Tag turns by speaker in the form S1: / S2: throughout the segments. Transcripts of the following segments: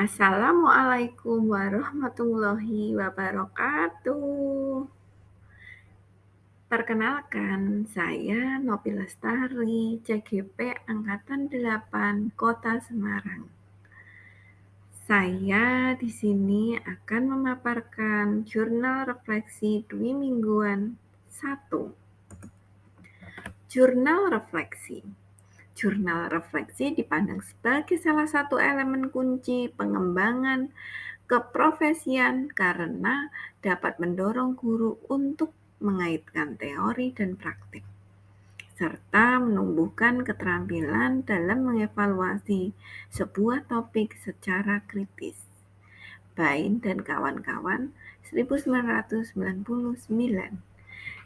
S1: Assalamualaikum warahmatullahi wabarakatuh. Perkenalkan, saya Nopi Lestari, CGP Angkatan 8, Kota Semarang. Saya di sini akan memaparkan jurnal refleksi dwi mingguan 1. Jurnal refleksi. Jurnal refleksi dipandang sebagai salah satu elemen kunci pengembangan keprofesian karena dapat mendorong guru untuk mengaitkan teori dan praktik, serta menumbuhkan keterampilan dalam mengevaluasi sebuah topik secara kritis. Bain dan kawan-kawan 1999.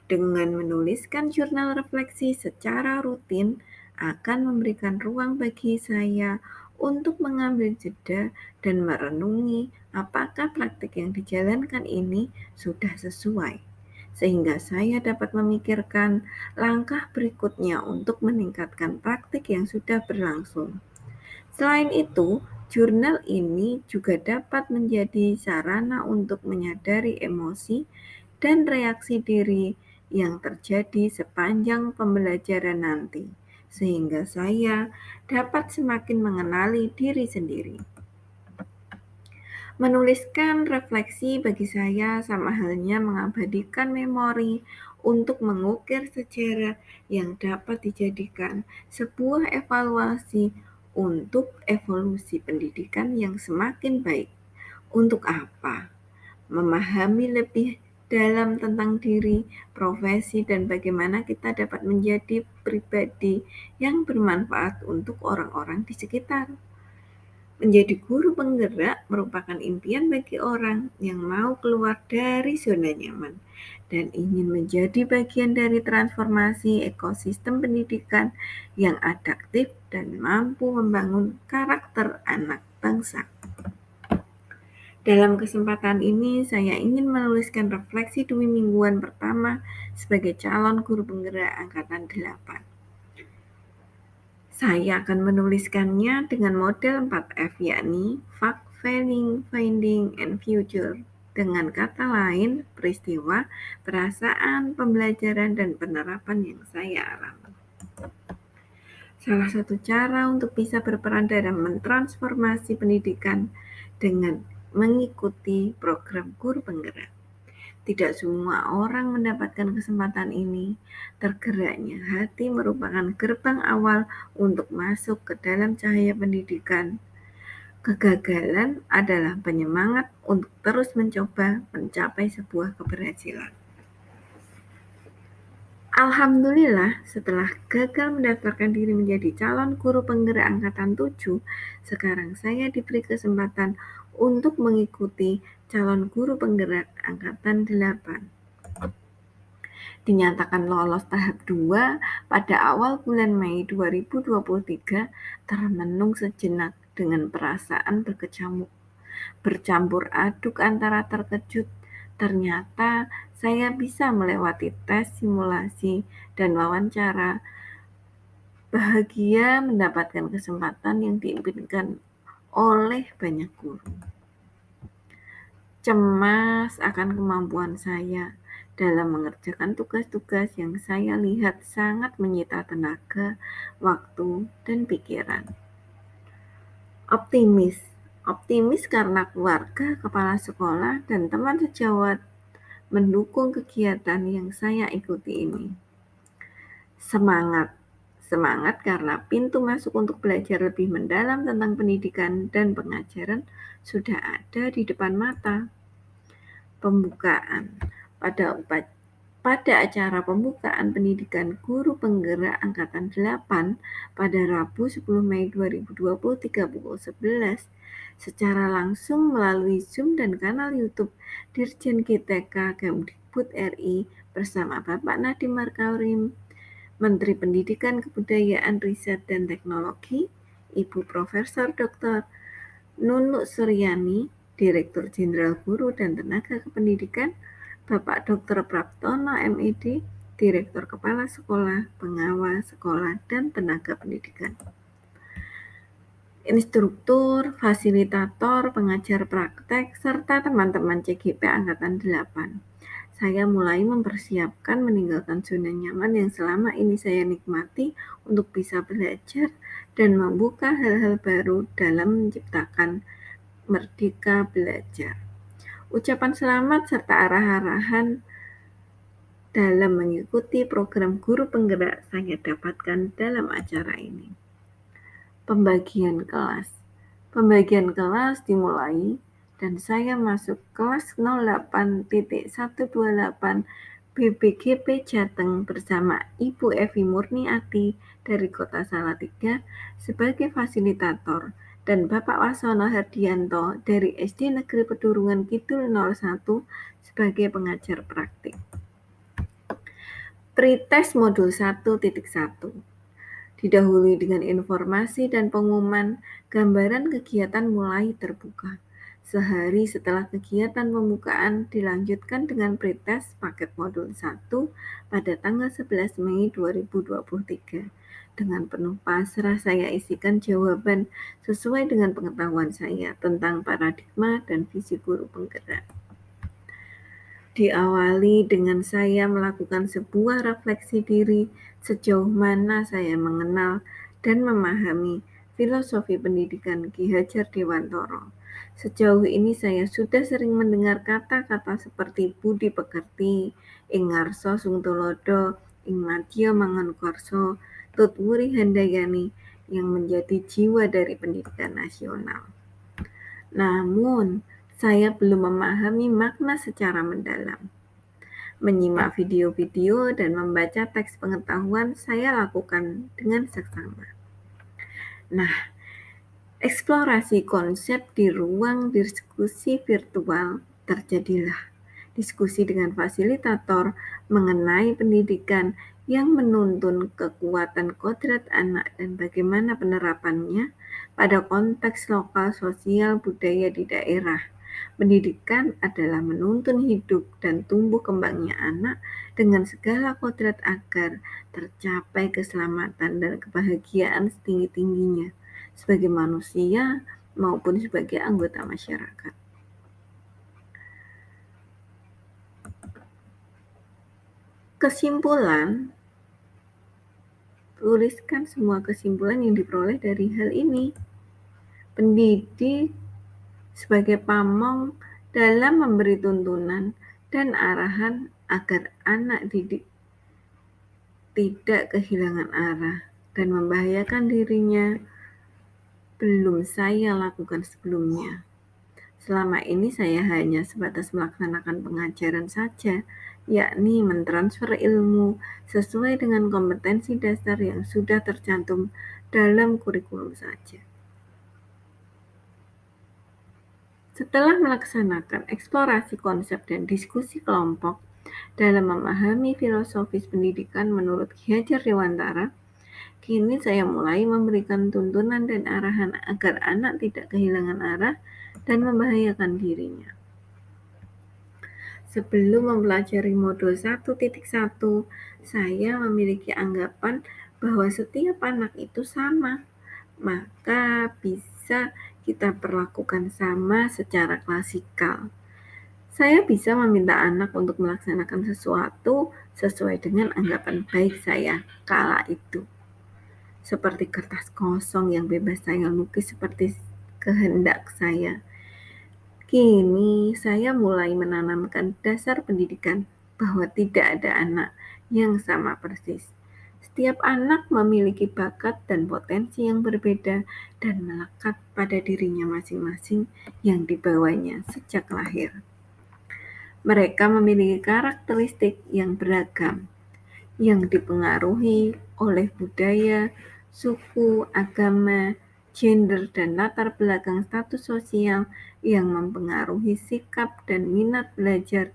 S1: Dengan menuliskan jurnal refleksi secara rutin akan memberikan ruang bagi saya untuk mengambil jeda dan merenungi apakah praktik yang dijalankan ini sudah sesuai, sehingga saya dapat memikirkan langkah berikutnya untuk meningkatkan praktik yang sudah berlangsung. Selain itu, jurnal ini juga dapat menjadi sarana untuk menyadari emosi dan reaksi diri yang terjadi sepanjang pembelajaran nanti, sehingga saya dapat semakin mengenali diri sendiri. Menuliskan refleksi bagi saya sama halnya mengabadikan memori untuk mengukir sejarah yang dapat dijadikan sebuah evaluasi untuk evolusi pendidikan yang semakin baik. Untuk apa? Memahami lebih dalam tentang diri, profesi, dan bagaimana kita dapat menjadi pribadi yang bermanfaat untuk orang-orang di sekitar. Menjadi guru penggerak merupakan impian bagi orang yang mau keluar dari zona nyaman dan ingin menjadi bagian dari transformasi ekosistem pendidikan yang adaptif dan mampu membangun karakter anak bangsa. Dalam kesempatan ini, saya ingin menuliskan refleksi dwi mingguan pertama sebagai calon guru penggerak Angkatan 8. Saya akan menuliskannya dengan model 4F, yakni Fact, Feeling, Finding, and Future. Dengan kata lain, peristiwa, perasaan, pembelajaran, dan penerapan yang saya alami. Salah satu cara untuk bisa berperan dalam mentransformasi pendidikan dengan mengikuti program guru penggerak. Tidak semua orang mendapatkan kesempatan ini. Tergeraknya hati merupakan gerbang awal untuk masuk ke dalam cahaya pendidikan. Kegagalan adalah penyemangat untuk terus mencoba mencapai sebuah keberhasilan. Alhamdulillah, setelah gagal mendaftarkan diri menjadi calon guru penggerak Angkatan 7, sekarang saya diberi kesempatan untuk mengikuti calon guru penggerak Angkatan 8. Dinyatakan lolos tahap 2 pada awal bulan Mei 2023, termenung sejenak dengan perasaan bercampur aduk antara terkejut. Ternyata saya bisa melewati tes simulasi dan wawancara. Bahagia mendapatkan kesempatan yang diimpikan oleh banyak guru. Cemas akan kemampuan saya dalam mengerjakan tugas-tugas yang saya lihat sangat menyita tenaga, waktu, dan pikiran. Optimis karena keluarga, kepala sekolah, dan teman sejawat mendukung kegiatan yang saya ikuti ini. Semangat karena pintu masuk untuk belajar lebih mendalam tentang pendidikan dan pengajaran sudah ada di depan mata. Pembukaan. Pada acara pembukaan pendidikan guru penggerak Angkatan 8 pada Rabu 10 Mei 2023 pukul 11 secara langsung melalui Zoom dan kanal YouTube Dirjen GTK Kemdikbud RI bersama Bapak Nadiem Makarim, Menteri Pendidikan Kebudayaan Riset dan Teknologi, Ibu Profesor Dr. Nunuk Suryani, Direktur Jenderal Guru dan Tenaga Kependidikan, Bapak Dr. Praptono MED, Direktur Kepala Sekolah, Pengawas Sekolah, dan Tenaga Pendidikan. instruktur, fasilitator, pengajar praktek, serta teman-teman CGP Angkatan 8. Saya mulai mempersiapkan meninggalkan zona nyaman yang selama ini saya nikmati untuk bisa belajar dan membuka hal-hal baru dalam menciptakan Merdeka Belajar. Ucapan selamat serta arahan dalam mengikuti program guru penggerak saya dapatkan dalam acara ini. Pembagian kelas. Pembagian kelas dimulai dan saya masuk kelas 08.128 BPGP Jateng bersama Ibu Evi Murniati dari Kota Salatiga sebagai fasilitator dan Bapak Wasono Herdianto dari SD Negeri Pedurungan Kidul 01 sebagai pengajar praktik. Pretest modul 1.1 didahului dengan informasi dan pengumuman, gambaran kegiatan mulai terbuka. Sehari setelah kegiatan pembukaan dilanjutkan dengan pretest paket modul 1 pada tanggal 11 Mei 2023. Dengan penuh pasrah saya isikan jawaban sesuai dengan pengetahuan saya tentang paradigma dan visi guru penggerak. Diawali dengan saya melakukan sebuah refleksi diri sejauh mana saya mengenal dan memahami filosofi pendidikan Ki Hajar Dewantoro. Sejauh ini saya sudah sering mendengar kata-kata seperti budi pekerti, ing ngarsa sung tulodo, ing madya mangunkarsa, tutwuri handayani yang menjadi jiwa dari pendidikan nasional. Namun, saya belum memahami makna secara mendalam. Menyimak video-video dan membaca teks pengetahuan saya lakukan dengan seksama. Nah, eksplorasi konsep di ruang diskusi virtual terjadilah. Diskusi dengan fasilitator mengenai pendidikan yang menuntun kekuatan kodrat anak dan bagaimana penerapannya pada konteks lokal, sosial, budaya di daerah. Pendidikan adalah menuntun hidup dan tumbuh kembangnya anak dengan segala kodrat agar tercapai keselamatan dan kebahagiaan setinggi-tingginya sebagai manusia maupun sebagai anggota masyarakat. Kesimpulan, tuliskan semua kesimpulan yang diperoleh dari hal ini. Pendidik sebagai pamong dalam memberi tuntunan dan arahan agar anak didik tidak kehilangan arah dan membahayakan dirinya belum saya lakukan sebelumnya. Selama ini saya hanya sebatas melaksanakan pengajaran saja, yakni mentransfer ilmu sesuai dengan kompetensi dasar yang sudah tercantum dalam kurikulum saja. Setelah melaksanakan eksplorasi konsep dan diskusi kelompok dalam memahami filosofis pendidikan menurut Ki Hajar Dewantara, kini saya mulai memberikan tuntunan dan arahan agar anak tidak kehilangan arah dan membahayakan dirinya. Sebelum mempelajari modul 1.1, saya memiliki anggapan bahwa setiap anak itu sama, maka bisa kita perlakukan sama secara klasikal. Saya bisa meminta anak untuk melaksanakan sesuatu sesuai dengan anggapan baik saya kala itu. Seperti kertas kosong yang bebas saya lukis seperti kehendak saya. Kini saya mulai menanamkan dasar pendidikan bahwa tidak ada anak yang sama persis. Setiap anak memiliki bakat dan potensi yang berbeda dan melekat pada dirinya masing-masing yang dibawanya sejak lahir. Mereka memiliki karakteristik yang beragam, yang dipengaruhi oleh budaya, suku, agama, gender, dan latar belakang status sosial yang mempengaruhi sikap dan minat belajar.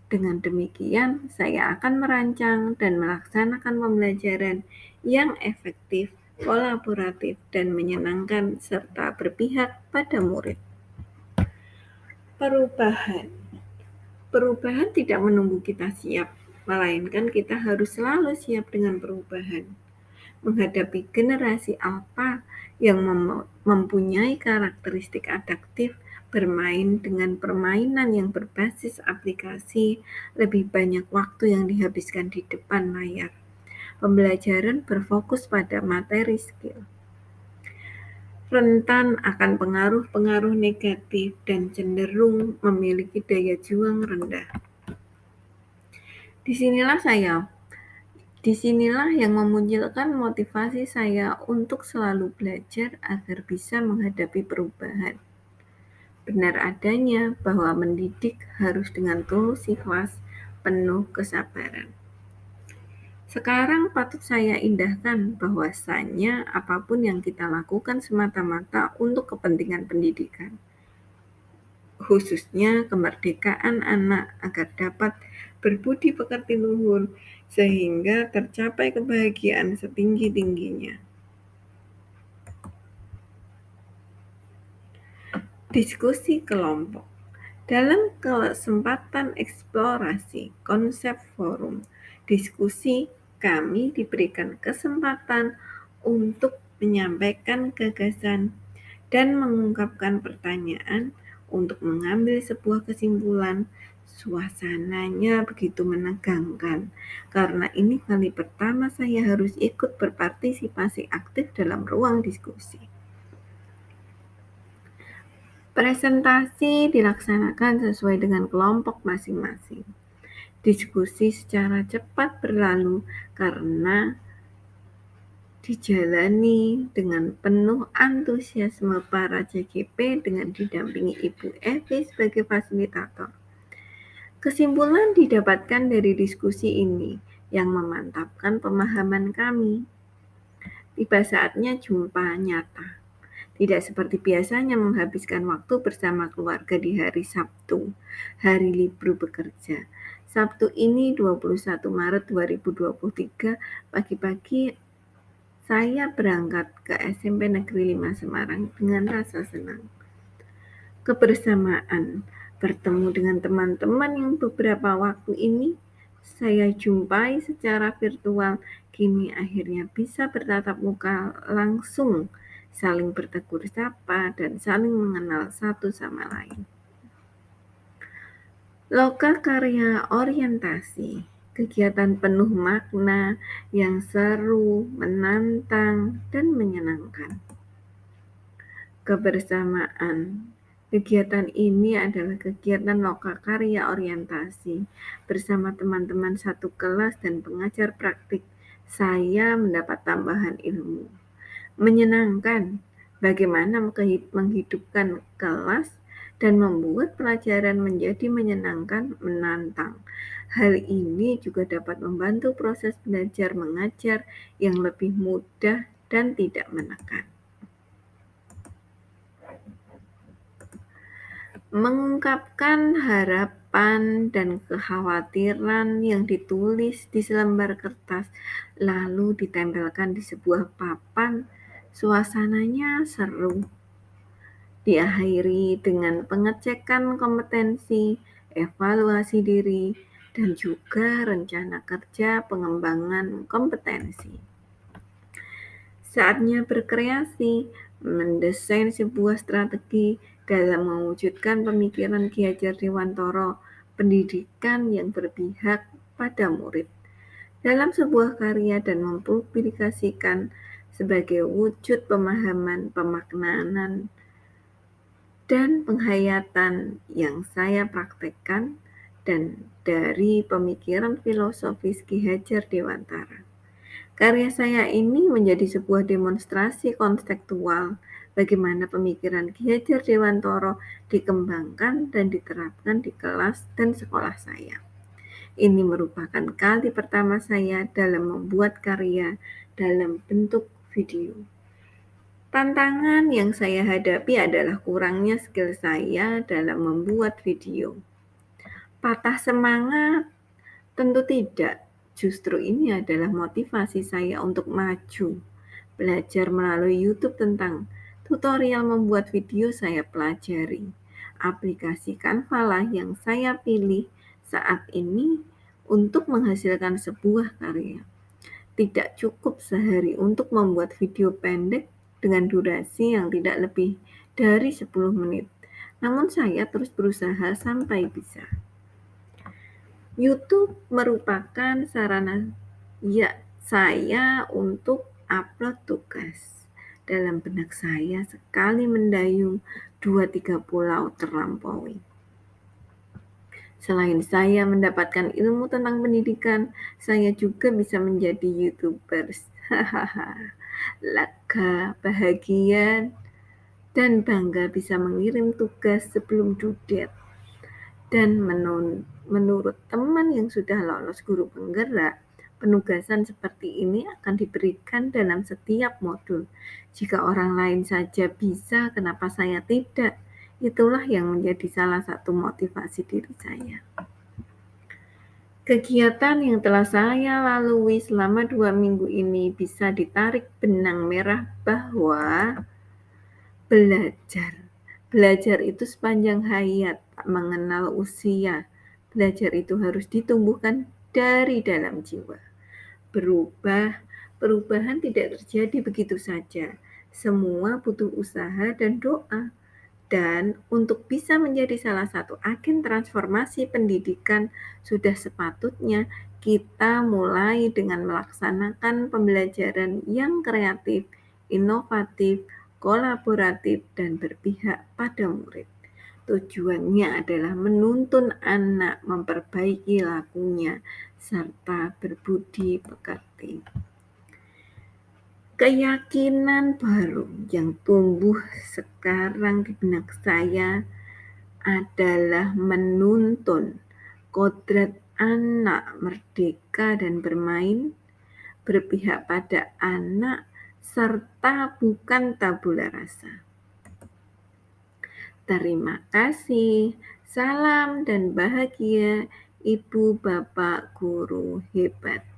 S1: Dengan demikian, saya akan merancang dan melaksanakan pembelajaran yang efektif, kolaboratif, dan menyenangkan serta berpihak pada murid. Perubahan tidak menunggu kita siap, melainkan kita harus selalu siap dengan perubahan. menghadapi generasi alfa yang mempunyai karakteristik adaptif, bermain dengan permainan yang berbasis aplikasi, lebih banyak waktu yang dihabiskan di depan layar. Pembelajaran berfokus pada materi skill, rentan akan pengaruh-pengaruh negatif dan cenderung memiliki daya juang rendah. Disinilah yang memunculkan motivasi saya untuk selalu belajar agar bisa menghadapi perubahan. Benar adanya bahwa mendidik harus dengan tulus ikhlas, penuh kesabaran. Sekarang patut saya indahkan bahwasanya apapun yang kita lakukan semata-mata untuk kepentingan pendidikan, khususnya kemerdekaan anak agar dapat berbudi pekerti luhur sehingga tercapai kebahagiaan setinggi-tingginya. Diskusi kelompok. Dalam kesempatan eksplorasi konsep forum diskusi, kami diberikan kesempatan untuk menyampaikan gagasan dan mengungkapkan pertanyaan untuk mengambil sebuah kesimpulan. Suasananya begitu menegangkan, karena ini kali pertama saya harus ikut berpartisipasi aktif dalam ruang diskusi. Presentasi dilaksanakan sesuai dengan kelompok masing-masing. Diskusi secara cepat berlalu karena dijalani dengan penuh antusiasme para CGP dengan didampingi Ibu Evi sebagai fasilitator. Kesimpulan didapatkan dari diskusi ini yang memantapkan pemahaman kami. Tiba saatnya jumpa nyata. Tidak seperti biasanya menghabiskan waktu bersama keluarga di hari Sabtu, hari libur bekerja. Sabtu ini 21 Maret 2023, pagi-pagi saya berangkat ke SMP Negeri 5 Semarang dengan rasa senang. Kebersamaan, bertemu dengan teman-teman yang beberapa waktu ini saya jumpai secara virtual, kini akhirnya bisa bertatap muka langsung, saling bertegur sapa, dan saling mengenal satu sama lain. Loka karya orientasi, kegiatan penuh makna yang seru, menantang, dan menyenangkan. Kebersamaan. Kegiatan ini adalah kegiatan loka karya orientasi bersama teman-teman satu kelas dan pengajar praktik. Saya mendapat tambahan ilmu. Menyenangkan, bagaimana menghidupkan kelas dan membuat pelajaran menjadi menyenangkan, menantang. Hal ini juga dapat membantu proses belajar mengajar yang lebih mudah dan tidak menekan. Mengungkapkan harapan dan kekhawatiran yang ditulis di selembar kertas lalu ditempelkan di sebuah papan. Suasananya seru. Diakhiri dengan pengecekan kompetensi, evaluasi diri, dan juga rencana kerja pengembangan kompetensi. Saatnya berkreasi, mendesain sebuah strategi dalam mewujudkan pemikiran Ki Hajar Dewantara, pendidikan yang berpihak pada murid, dalam sebuah karya dan mempublikasikan sebagai wujud pemahaman, pemaknaan, dan penghayatan yang saya praktekkan dan dari pemikiran filosofis Ki Hajar Dewantara. Karya saya ini menjadi sebuah demonstrasi konseptual bagaimana pemikiran Ki Hajar Dewantara dikembangkan dan diterapkan di kelas dan sekolah saya. Ini merupakan kali pertama saya dalam membuat karya dalam bentuk video. Tantangan yang saya hadapi adalah kurangnya skill saya dalam membuat video. Patah semangat? Tentu tidak. Justru ini adalah motivasi saya untuk maju. Belajar melalui YouTube tentang tutorial membuat video saya pelajari. Aplikasi Canva lah yang saya pilih saat ini untuk menghasilkan sebuah karya. Tidak cukup sehari untuk membuat video pendek dengan durasi yang tidak lebih dari 10 menit. Namun saya terus berusaha sampai bisa. YouTube merupakan sarana saya untuk upload tugas. Dalam benak saya sekali mendayung 2-3 pulau terlampaui. Selain saya mendapatkan ilmu tentang pendidikan, saya juga bisa menjadi YouTubers. Hahaha. Lega, bahagia, dan bangga bisa mengirim tugas sebelum due date. Dan menurut teman yang sudah lolos guru penggerak, penugasan seperti ini akan diberikan dalam setiap modul. Jika orang lain saja bisa, kenapa saya tidak? Itulah yang menjadi salah satu motivasi diri saya. Kegiatan yang telah saya lalui selama 2 minggu ini bisa ditarik benang merah bahwa belajar itu sepanjang hayat, tak mengenal usia. Belajar itu harus ditumbuhkan dari dalam jiwa. Perubahan tidak terjadi begitu saja. Semua butuh usaha dan doa. Dan untuk bisa menjadi salah satu agen transformasi pendidikan, sudah sepatutnya kita mulai dengan melaksanakan pembelajaran yang kreatif, inovatif, kolaboratif, dan berpihak pada murid. Tujuannya adalah menuntun anak memperbaiki lakunya, serta berbudi pekerti. Keyakinan baru yang tumbuh sekarang di benak saya adalah menuntun kodrat anak merdeka dan bermain, berpihak pada anak, serta bukan tabula rasa. Terima kasih. Salam dan bahagia, Ibu Bapak Guru hebat.